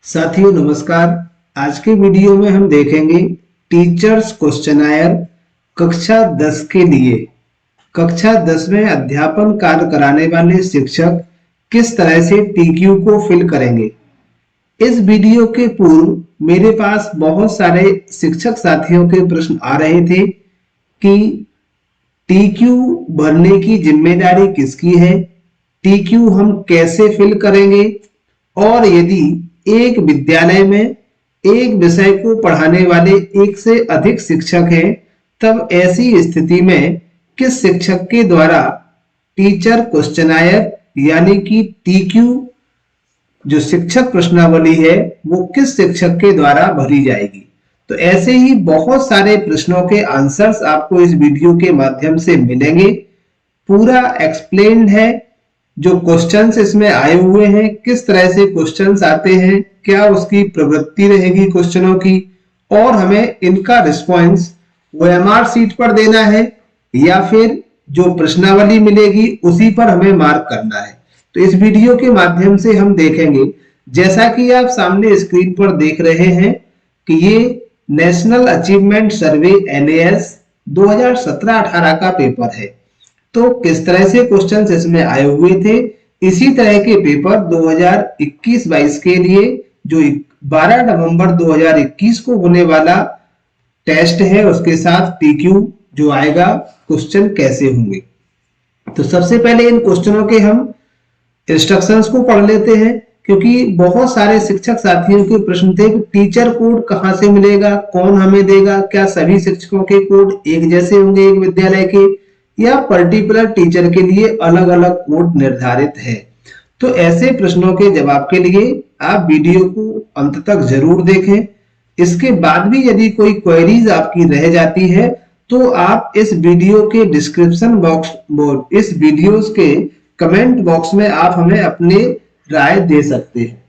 साथियों नमस्कार। आज के वीडियो में हम देखेंगे टीचर्स क्वेश्चनायर कक्षा 10 के लिए। कक्षा 10 में अध्यापन कार्य कराने वाले शिक्षक किस तरह से टीक्यू को फिल करेंगे। इस वीडियो के पूर्व मेरे पास बहुत सारे शिक्षक साथियों के प्रश्न आ रहे थे कि टीक्यू भरने की जिम्मेदारी किसकी है, टीक्यू हम कैसे फिल करेंगे, और यदि एक विद्यालय में एक विषय को पढ़ाने वाले एक से अधिक शिक्षक हैं तब ऐसी स्थिति में किस शिक्षक के द्वारा टीचर क्वेश्चनायर यानी कि टीक्यू जो शिक्षक प्रश्नावली है वो किस शिक्षक के द्वारा भरी जाएगी। तो ऐसे ही बहुत सारे प्रश्नों के आंसर्स आपको इस वीडियो के माध्यम से मिलेंगे। पूरा एक्सप्लेन्ड है, जो क्वेश्चंस इसमें आए हुए हैं, किस तरह से क्वेश्चंस आते हैं, क्या उसकी प्रवृत्ति रहेगी क्वेश्चनों की, और हमें इनका रिस्पॉन्स ओएमआर शीट पर देना है या फिर जो प्रश्नावली मिलेगी उसी पर हमें मार्क करना है। तो इस वीडियो के माध्यम से हम देखेंगे, जैसा कि आप सामने स्क्रीन पर देख रहे हैं कि ये नेशनल अचीवमेंट सर्वे NAS 2017-18 का पेपर है। तो किस तरह से क्वेश्चंस इसमें आए हुए थे, इसी तरह के पेपर 2021-22 के लिए जो 12 नवंबर 2021 को होने वाला टेस्ट है उसके साथ टीक्यू जो आएगा क्वेश्चन कैसे होंगे। तो सबसे पहले इन क्वेश्चनों के हम इंस्ट्रक्शंस को पढ़ लेते हैं, क्योंकि बहुत सारे शिक्षक साथियों के प्रश्न थे कि टीचर कोड कहां से मिलेगा, कौन हमें देगा, क्या सभी शिक्षकों के कोड एक जैसे होंगे एक विद्यालय के, या पर्टिकुलर टीचर के लिए अलग अलग कोड निर्धारित है। तो ऐसे प्रश्नों के जवाब के लिए आप वीडियो को अंत तक जरूर देखें। इसके बाद भी यदि कोई क्वेरीज आपकी रह जाती है तो आप इस वीडियो के डिस्क्रिप्शन बॉक्स, इस वीडियोस के कमेंट बॉक्स में आप हमें अपनी राय दे सकते हैं।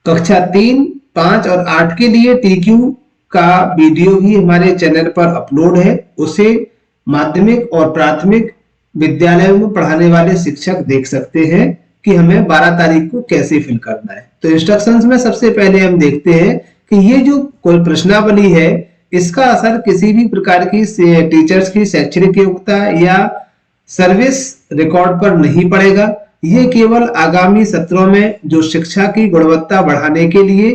कक्षा 3, 5 और 8 के लिए टीक्यू का वीडियो भी हमारे चैनल पर अपलोड है, उसे माध्यमिक और प्राथमिक विद्यालयों में पढ़ाने वाले शिक्षक देख सकते हैं कि हमें 12 तारीख को कैसे फिल करना है। तो इंस्ट्रक्शंस में सबसे पहले हम देखते हैं कि ये जो कोई प्रश्नावली है इसका असर किसी भी प्रकार की टीचर्स की शैक्षणिक योग्यता या सर्विस रिकॉर्ड पर नहीं पड़ेगा। ये केवल आगामी सत्रों में जो शिक्षा की गुणवत्ता बढ़ाने के लिए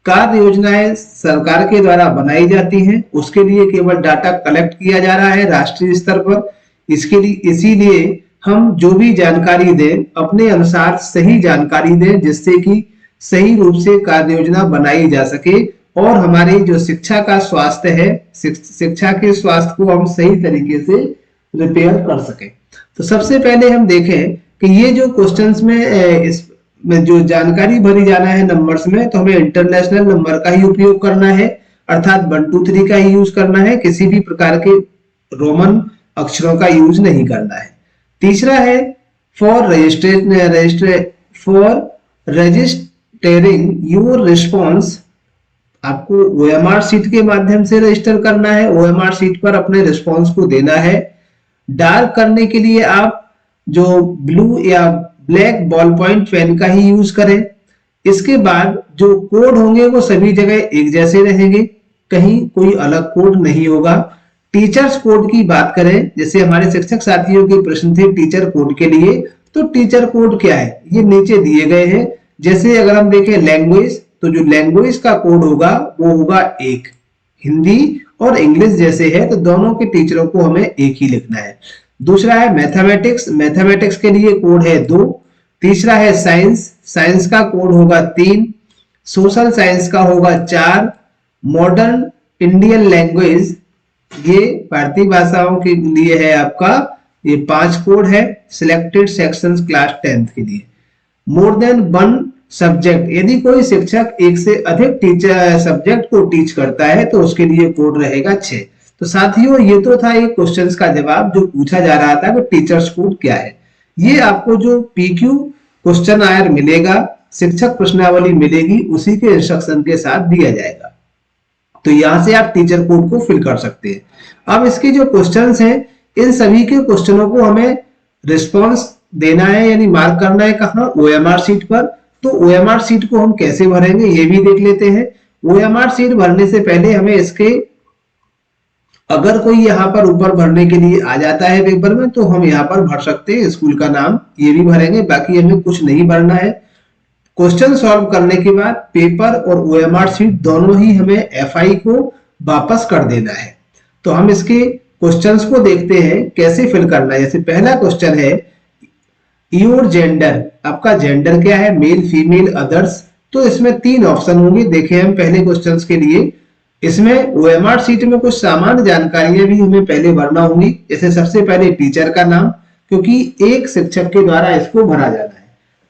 कार्य योजनाएं सरकार के द्वारा बनाई जाती हैं उसके लिए केवल डाटा कलेक्ट किया जा रहा है राष्ट्रीय स्तर पर। इसके लिए इसीलिए हम जो भी जानकारी दें अपने अनुसार सही जानकारी दें, जिससे कि सही रूप से कार्य योजना बनाई जा सके और हमारी जो शिक्षा का स्वास्थ्य है, शिक्षा के स्वास्थ्य को हम सही तरीके से रिपेयर कर सके। तो सबसे पहले हम देखें कि ये जो क्वेश्चंस में इसमें जो जानकारी भरी जाना है नंबर्स में, तो हमें इंटरनेशनल नंबर का ही उपयोग करना है, अर्थात 1 2 3 का ही यूज करना है, किसी भी प्रकार के रोमन अक्षरों का यूज नहीं करना है। तीसरा है फॉर रजिस्टरिंग योर रिस्पॉन्स, आपको OMR शीट के माध्यम से रजिस्टर करना है, OMR शीट पर अपने रिस्पॉन्स को देना है। डार्क करने के लिए आप जो ब्लू या ब्लैक बॉल पॉइंट पेन का ही यूज करें। इसके बाद जो कोड होंगे वो सभी जगह एक जैसे रहेंगे, कहीं कोई अलग कोड नहीं होगा। टीचर्स कोड की बात करें, जैसे हमारे शिक्षक साथियों के प्रश्न थे टीचर कोड के लिए, तो टीचर कोड क्या है ये नीचे दिए गए हैं। जैसे अगर हम देखें लैंग्वेज, तो जो लैंग्वेज का कोड होगा वो होगा 1, हिंदी और इंग्लिश जैसे है तो दोनों के टीचरों को हमें एक ही लिखना है। दूसरा है मैथमेटिक्स, मैथमेटिक्स के लिए कोड है 2। तीसरा है साइंस, साइंस का कोड होगा 3। सोशल साइंस का होगा 4। मॉडर्न इंडियन लैंग्वेज, ये भारतीय भाषाओं के लिए है आपका, ये 5 कोड है। सिलेक्टेड सेक्शंस क्लास 10th के लिए। मोर देन 1 सब्जेक्ट, यदि कोई शिक्षक एक से अधिक टीचर सब्जेक्ट को टीच करता है तो उसके लिए कोड रहेगा 6। तो साथियों ये तो था एक क्वेश्चंस का जवाब जो पूछा जा रहा था कि टीचर्स कोड क्या है। ये आपको जो PQ क्वेश्चन आयर मिलेगा, शिक्षक प्रश्नावली मिलेगी, उसी के इंस्ट्रक्शन के साथ दिया जाएगा। तो यहां से आप टीचर कोड को फिल कर सकते हैं। अब इसके जो क्वेश्चंस हैं इन सभी के क्वेश्चनों को हमें रिस्पॉन्स देना है, यानी मार्क करना है कहां, OMR शीट पर। तो OMR शीट को हम कैसे भरेंगे ये भी देख लेते हैं। OMR शीट भरने से पहले हमें इसके, अगर कोई यहाँ पर ऊपर भरने के लिए आ जाता है पेपर में तो हम यहाँ पर भर सकते हैं स्कूल का नाम, ये भी भरेंगे, बाकी हमें कुछ नहीं भरना है। क्वेश्चन सॉल्व करने के बाद पेपर और OMR शीट दोनों ही हमें FI को वापस कर देना है। तो हम इसके क्वेश्चंस को देखते हैं कैसे फिल करना है। जैसे पहला क्वेश्चन है योर जेंडर, आपका जेंडर क्या है, मेल फीमेल अदर्स। तो इसमें 3 ऑप्शन होंगे, देखें हम पहले क्वेश्चंस के लिए। इसमें OMR शीट में कुछ सामान्य जानकारियां भी हमें पहले भरना होंगी। जैसे सबसे पहले टीचर का नाम, क्योंकि एक शिक्षक के द्वारा इसको भरा जाना है।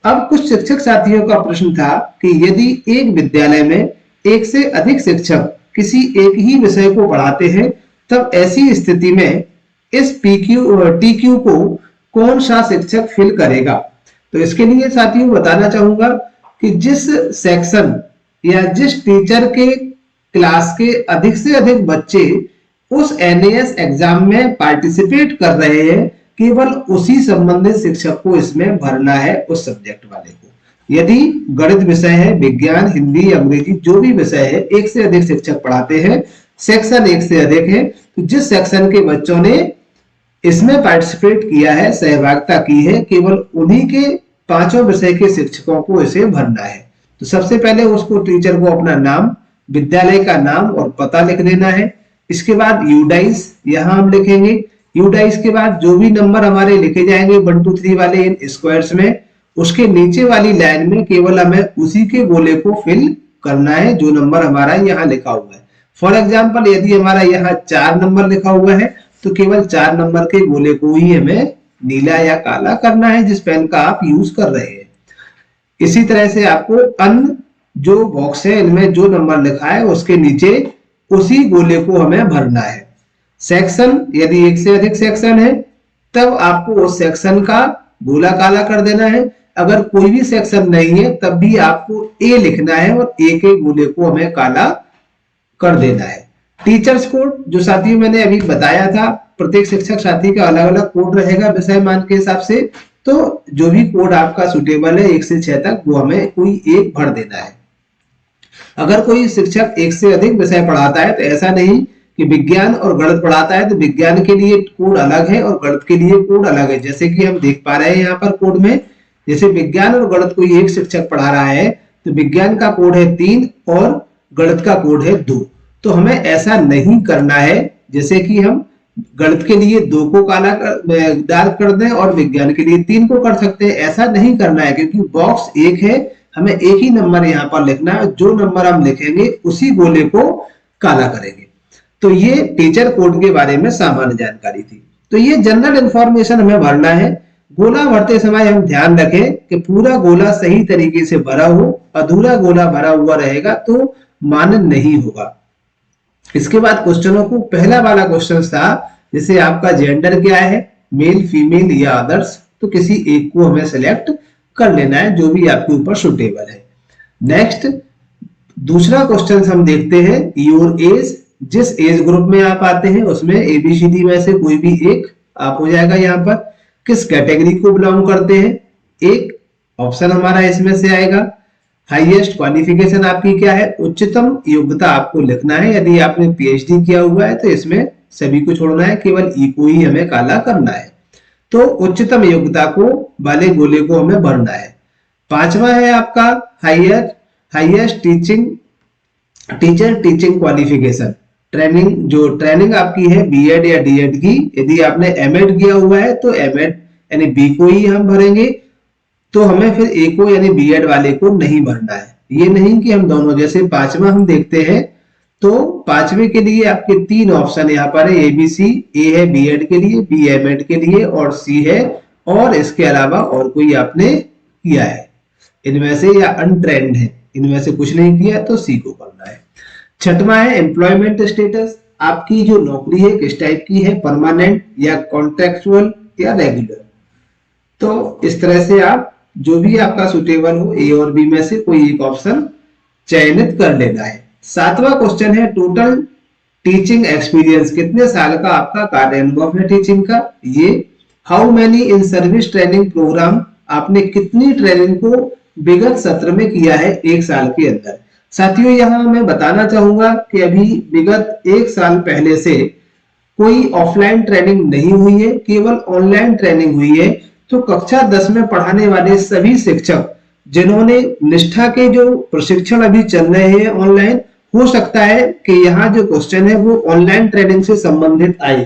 अब कुछ शिक्षक साथियों का प्रश्न था कि यदि एक विद्यालय में एक से अधिक शिक्षक किसी एक ही विषय को पढ़ाते हैं तब ऐसी स्थिति में इस TQ को कौन सा शिक्षक फिल करेगा। तो इसके लिए साथियों बताना चाहूंगा कि जिस सेक्शन या जिस टीचर के क्लास के अधिक से अधिक बच्चे उस NAS एग्जाम में पार्टिसिपेट कर रहे हैं, केवल उसी संबंधित शिक्षक को इसमें भरना है, उस सब्जेक्ट वाले को। यदि गणित विषय है, विज्ञान, हिंदी, अंग्रेजी जो भी विषय है, एक से अधिक शिक्षक पढ़ाते हैं, सेक्शन एक से अधिक है, तो जिस सेक्शन के बच्चों ने इसमें पार्टिसिपेट किया है, सहभागिता की है, केवल उन्हीं के 5 विषय के शिक्षकों को इसे भरना है। तो सबसे पहले उसको टीचर को अपना नाम, विद्यालय का नाम और पता लिख देना है। इसके बाद यूडाइस यहां हम लिखेंगे। यूडाइस के बाद जो भी नंबर हमारे लिखे जाएंगे 1 2 3 वाले इन स्क्वायर्स में, उसके नीचे वाली लाइन में केवल हमें उसी के गोले को फिल करना है जो नंबर हमारा यहाँ लिखा हुआ है। फॉर एग्जाम्पल यदि हमारा यहाँ 4 नंबर लिखा हुआ है तो केवल 4 नंबर के गोले को ही हमें नीला या काला करना है जिस पेन का आप यूज कर रहे हैं। इसी तरह से आपको अन्य जो बॉक्स है इनमें जो नंबर लिखा है उसके नीचे उसी गोले को हमें भरना है। सेक्शन, यदि एक से अधिक सेक्शन है तब आपको उस सेक्शन का गोला काला कर देना है। अगर कोई भी सेक्शन नहीं है तब भी आपको ए लिखना है और ए के गोले को हमें काला कर देना है। टीचर्स कोड जो साथियों मैंने अभी बताया था, प्रत्येक शिक्षक साथी का अलग अलग कोड रहेगा विषय मान के हिसाब से, तो जो भी कोड आपका सुटेबल है 1 से 6 तक वो हमें कोई एक भर देना है। अगर कोई शिक्षक एक से अधिक विषय पढ़ाता है तो ऐसा नहीं कि विज्ञान और गणित पढ़ाता है तो विज्ञान के लिए कोड अलग है और गणित के लिए कोड अलग है। जैसे कि हम देख पा रहे हैं यहाँ पर कोड में, जैसे विज्ञान और गणित कोई एक शिक्षक पढ़ा रहा है तो विज्ञान का कोड है 3 और गणित का कोड है 2। तो हमें ऐसा नहीं करना है जैसे कि हम गणित के लिए 2 को काला दाग कर दें और विज्ञान के लिए 3 को कर सकते हैं। ऐसा नहीं करना है क्योंकि बॉक्स एक है, हमें एक ही नंबर यहाँ पर लिखना है। जो नंबर हम लिखेंगे उसी गोले को काला करेंगे। तो ये टीचर कोड के बारे में सामान्य जानकारी थी। तो ये जनरल इंफॉर्मेशन हमें भरना है। गोला भरते समय हम ध्यान रखें कि पूरा गोला सही तरीके से भरा हो, अधूरा गोला भरा हुआ रहेगा तो मान्य नहीं होगा। इसके बाद क्वेश्चनों को, पहला वाला क्वेश्चन था जैसे आपका जेंडर क्या है, मेल फीमेल या अदर्स, तो किसी एक को हमें सिलेक्ट कर लेना है जो भी आपके ऊपर सुटेबल है। नेक्स्ट दूसरा क्वेश्चन हम देखते हैं योर एज, जिस एज ग्रुप में आप आते हैं उसमें ABCD में से कोई भी एक आप हो जाएगा। यहाँ पर किस कैटेगरी को बिलोंग करते हैं, एक ऑप्शन हमारा इसमें से आएगा। हाईएस्ट क्वालिफिकेशन आपकी क्या है, उच्चतम योग्यता आपको लिखना है। यदि आपने PhD किया हुआ है तो इसमें सभी को छोड़ना है, केवल ई को ही हमें काला करना है। तो उच्चतम योग्यता को वाले गोले को हमें भरना है। 5वां है आपका highest teacher teaching qualification, training, जो ट्रेनिंग आपकी है B.Ed या D.Ed की, यदि आपने M.Ed किया हुआ है तो M.Ed यानी B को ही हम भरेंगे। तो हमें फिर A को यानी B.Ed वाले को नहीं भरना है। ये नहीं कि हम दोनों, जैसे 5वां हम देखते हैं तो 5वें के लिए आपके 3 ऑप्शन यहाँ पर है ABC, A है B.Ed के लिए, B M.Ed के लिए और C है और इसके अलावा और कोई आपने किया है इनमें से या अनट्रेंड है, इनमें से कुछ नहीं किया तो C को करना है। 6वां है एम्प्लॉयमेंट स्टेटस, आपकी जो नौकरी है किस टाइप की है, परमानेंट या कॉन्ट्रेक्चुअल या रेगुलर। तो इस तरह से आप जो भी आपका सुटेबल हो A और B में से कोई एक ऑप्शन चयनित कर लेना है। 7वां क्वेश्चन है टोटल टीचिंग एक्सपीरियंस, कितने साल का आपका कार्य अनुभव है टीचिंग का। ये how many in service training programme, आपने कितनी ट्रेनिंग को विगत सत्र में किया है 1 साल के अंदर। साथियों यहाँ मैं बताना चाहूंगा कि अभी विगत 1 साल पहले से कोई ऑफलाइन ट्रेनिंग नहीं हुई है, केवल ऑनलाइन ट्रेनिंग हुई है। तो कक्षा 10 में पढ़ाने वाले सभी शिक्षक जिन्होंने निष्ठा के जो प्रशिक्षण अभी चल रहे हैं ऑनलाइन, हो सकता है कि यहाँ जो क्वेश्चन है वो ऑनलाइन ट्रेनिंग से संबंधित आए,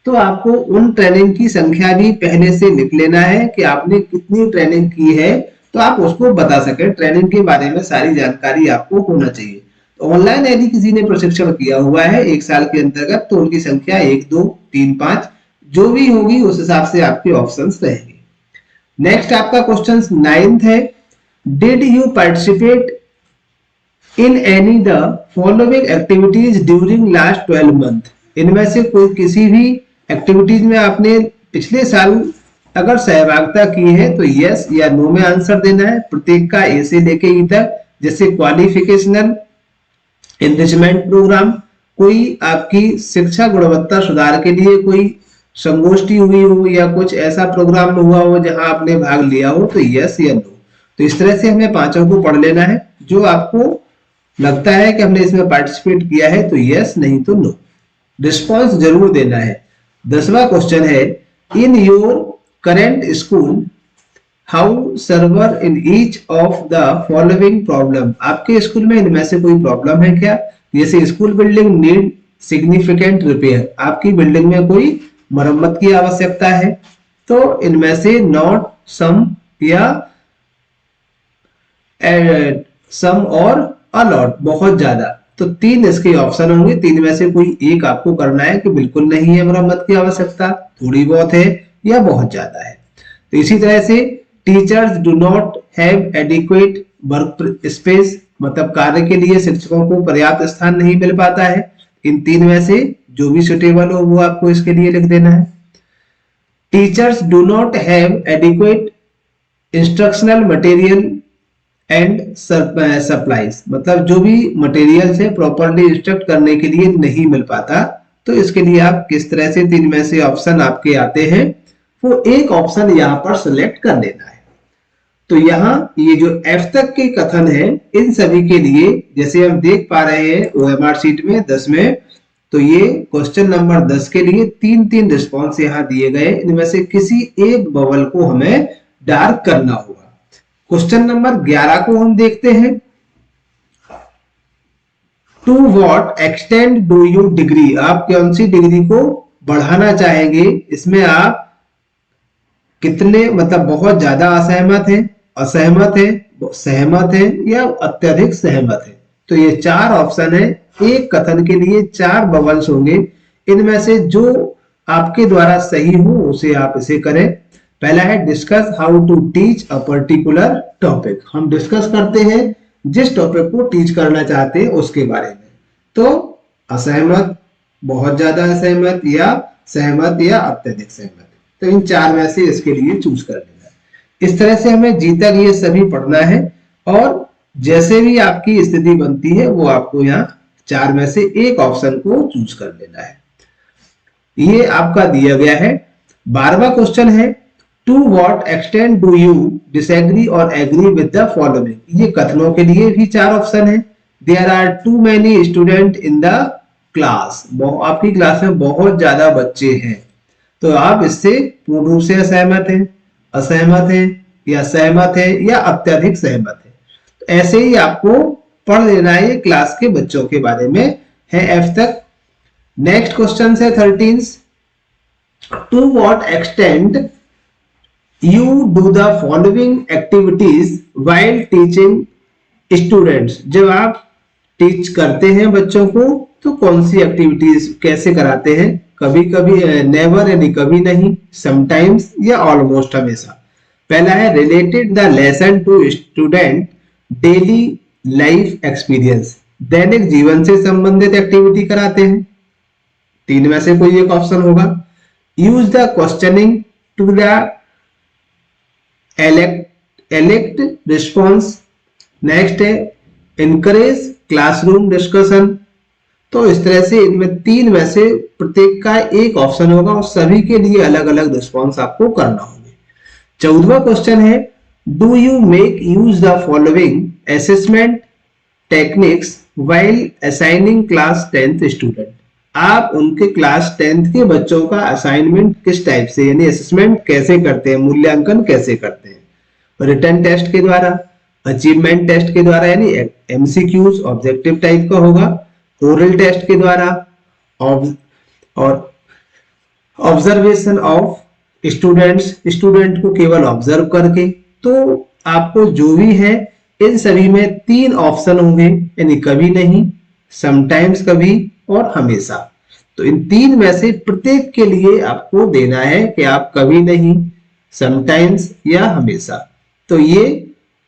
तो आपको उन ट्रेनिंग की संख्या भी पहले से लिख लेना है कि आपने कितनी ट्रेनिंग की है, तो आप उसको बता सके। ट्रेनिंग के बारे में सारी जानकारी आपको होना चाहिए। तो ऑनलाइन यदि किसी ने प्रशिक्षण किया हुआ है 1 साल के अंतर्गत, तो उनकी संख्या 1, 2, 3, 5 जो भी होगी उस हिसाब से आपके ऑप्शंस रहेंगे। नेक्स्ट आपका क्वेश्चन 9th है, did you participate in any the following activities during last 12 month. इनमें से कोई किसी भी एक्टिविटीज में आपने पिछले साल अगर सहभागिता की है तो यस या नो में आंसर देना है। प्रत्येक का ए से लेके ई तक, जैसे क्वालिफिकेशनल, एनरिचमेंट प्रोग्राम, कोई आपकी शिक्षा गुणवत्ता सुधार के लिए कोई संगोष्ठी हुई हो या कुछ ऐसा प्रोग्राम हुआ हो जहां आपने भाग लिया हो, तो यस या नो। तो इस तरह से हमें पांचों को पढ़ लेना है। जो आपको लगता है कि हमने इसमें पार्टिसिपेट किया है तो यस, नहीं तो नो। रिस्पॉन्स जरूर देना है। 10वां क्वेश्चन है, in your current school how server in each of the following problem. आपके स्कूल में इनमें से कोई प्रॉब्लम है क्या? जैसे school building need significant repair, आपकी बिल्डिंग में कोई मरम्मत की आवश्यकता है, तो इनमें से नॉट, सम या सम और अलॉट, बहुत ज्यादा, तो 3 इसके ऑप्शन होंगे। 3 में से कोई एक आपको करना है कि बिल्कुल नहीं है मरम्मत की आवश्यकता, थोड़ी बहुत है या बहुत ज्यादा है। तो इसी तरह से teachers do not have adequate work space, मतलब कार्य के लिए शिक्षकों को पर्याप्त स्थान नहीं मिल पाता है। इन 3 में से जो भी सुटेबल हो वो आपको इसके लिए लिख देना है। Teachers do not have adequate instructional material and supplies, मतलब जो भी मटेरियल है प्रॉपरली इंस्ट्रक्ट करने के लिए नहीं मिल पाता। तो इसके लिए आप किस तरह से 3 में से ऑप्शन आपके आते हैं वो एक ऑप्शन यहाँ पर सिलेक्ट कर लेना है। तो यहाँ ये जो F तक के कथन है इन सभी के लिए, जैसे हम देख पा रहे हैं OMR शीट में 10 में, तो ये क्वेश्चन नंबर 10 के लिए 3 रिस्पॉन्स यहाँ दिए गए। इनमें से किसी एक बबल को हमें डार्क करना होगा। क्वेश्चन नंबर 11 को हम देखते हैं, to what extend do you degree, आप कौन सी डिग्री को बढ़ाना चाहेंगे। इसमें आप कितने, मतलब बहुत ज्यादा असहमत है, असहमत है, सहमत है या अत्यधिक सहमत है। तो ये 4 ऑप्शन है। एक कथन के लिए 4 बबल्स होंगे। इनमें से जो आपके द्वारा सही हो उसे आप इसे करें। पहला है discuss how to teach a particular topic, हम डिस्कस करते हैं जिस टॉपिक को टीच करना चाहते हैं उसके बारे में। तो असहमत, बहुत ज्यादा असहमत या सहमत या अत्यधिक सहमत। तो इन 4 में से इसके लिए चूज कर लेना है। इस तरह से हमें जी तक ये सभी पढ़ना है और जैसे भी आपकी स्थिति बनती है वो आपको यहाँ 4 में से एक ऑप्शन को चूज कर लेना है। ये आपका दिया गया है। 12वां क्वेश्चन है, to what extent do you disagree और एग्री विद द फॉलोइंग। ये कथनों के लिए भी 4 ऑप्शन है। There are too many student in the class, आपकी क्लास में बहुत ज्यादा बच्चे हैं, तो आप इससे पूर्ण रूप से असहमत हैं, असहमत हैं या सहमत है या अत्यधिक सहमत है। तो ऐसे ही आपको पढ़ लेना है, ये क्लास के बच्चों के बारे में है F तक। नेक्स्ट क्वेश्चन है 13, to what extent you do the following activities while teaching students। जब आप टीच करते हैं बच्चों को तो कौन सी एक्टिविटीज कैसे कराते हैं? कभी कभी, नेवर यानी कभी नहीं, समटाइम्स या ऑलमोस्ट हमेशा। पहला है related the lesson to student daily life experience, दैनिक जीवन से संबंधित एक्टिविटी कराते हैं। 3 में से कोई एक ऑप्शन होगा। Use the questioning to the elect response। Next है encourage classroom discussion। तो इस तरह से इनमें 3 में से प्रत्येक का एक ऑप्शन होगा और सभी के लिए अलग अलग रिस्पॉन्स आपको करना होगा। 14वां क्वेश्चन है, do you make use the following assessment techniques while assigning class 10th student. आप उनके क्लास 10th के बच्चों का असाइनमेंट किस टाइप से यानी असेसमेंट कैसे करते हैं, मूल्यांकन कैसे करते हैं? रिटन टेस्ट के द्वारा, अचीवमेंट टेस्ट के द्वारा यानी एमसीक्यूज ऑब्जेक्टिव टाइप का होगा, ओरल टेस्ट के द्वारा और ऑब्जर्वेशन ऑफ स्टूडेंट को केवल ऑब्जर्व करके। तो आपको जो भी है इन सभी में 3 ऑप्शन होंगे यानी कभी नहीं, समटाइम्स कभी और हमेशा। तो इन 3 में से प्रत्येक के लिए आपको देना है कि आप कभी नहीं, समटाइम्स या हमेशा। तो ये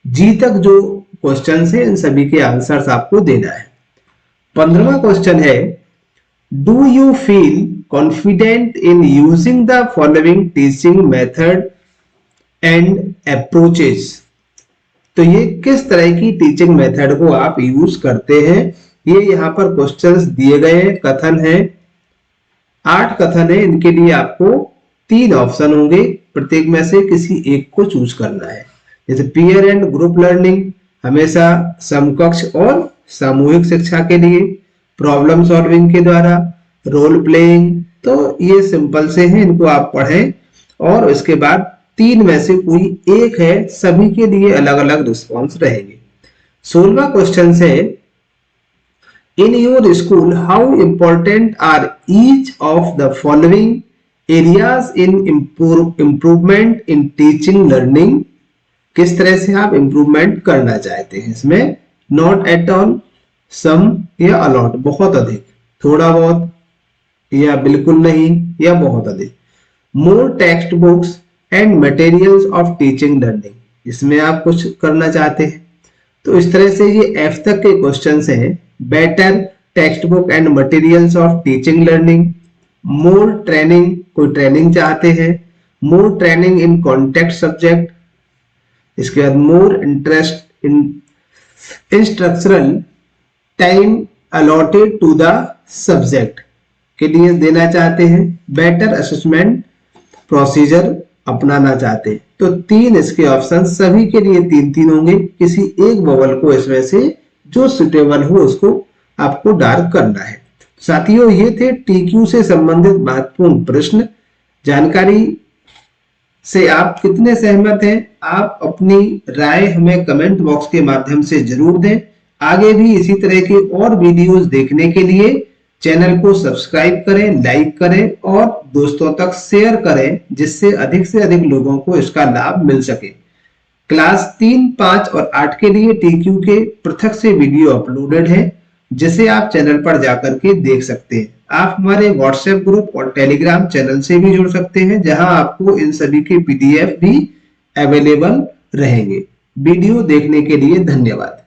जी तक जो क्वेश्चन है इन सभी के आंसर्स आपको देना है। 15वां क्वेश्चन है, do you feel confident in using the following teaching method and approaches. तो ये किस तरह की टीचिंग मेथड को आप यूज करते हैं, ये यहाँ पर क्वेश्चंस दिए गए हैं, कथन है 8 कथन है। इनके लिए आपको 3 ऑप्शन होंगे, प्रत्येक में से किसी एक को चूज करना है। जैसे पीयर एंड ग्रुप लर्निंग हमेशा समकक्ष और सामूहिक शिक्षा के लिए, प्रॉब्लम सॉल्विंग के द्वारा, रोल प्लेइंग। तो ये सिंपल से हैं, इनको आप पढ़ें और इसके बाद 3 में से कोई एक है, सभी के लिए अलग अलग रिस्पॉन्स रहेंगे। 16वां क्वेश्चन से, in your school how important are each of the following areas in improvement in teaching learning. किस तरह से आप इंप्रूवमेंट करना चाहते हैं इसमें? नॉट एट ऑल, सम या अलॉट, बहुत अधिक, थोड़ा बहुत या बिल्कुल नहीं या बहुत अधिक। More text books and materials of teaching learning, इसमें आप कुछ करना चाहते हैं। तो इस तरह से ये एफ तक के क्वेश्चन हैं। Better text book and materials of teaching learning, more training, कोई ट्रेनिंग चाहते हैं, more training in contact subject, इसके बाद more interest in instructional time allotted to the subject के लिए देना चाहते हैं, बेटर असेसमेंट प्रोसीजर अपनाना चाहते हैं। तो 3 इसके ऑप्शन, सभी के लिए 3-3 होंगे, किसी एक बबल को इसमें से जो सुटेबल हो उसको आपको डार्क करना है। साथियों, ये थे टीक्यू से संबंधित महत्वपूर्ण प्रश्न। जानकारी से आप कितने सहमत हैं? आप अपनी राय हमें कमेंट बॉक्स के माध्यम से जरूर दें। आगे भी इसी तरह के और वीडियोस देखने के लिए चैनल को सब्सक्राइब करें, लाइक करें और दोस्तों तक शेयर करें, जिससे अधिक से अधिक लोगों को इसका लाभ मिल सके। क्लास 3, 5 और 8 के लिए टीक्यू के पृथक से वीडियो अपलोडेड है, जिसे आप चैनल पर जाकर के देख सकते हैं। आप हमारे व्हाट्सएप ग्रुप और टेलीग्राम चैनल से भी जुड़ सकते हैं, जहां आपको इन सभी के पीडीएफ भी अवेलेबल रहेंगे। वीडियो देखने के लिए धन्यवाद।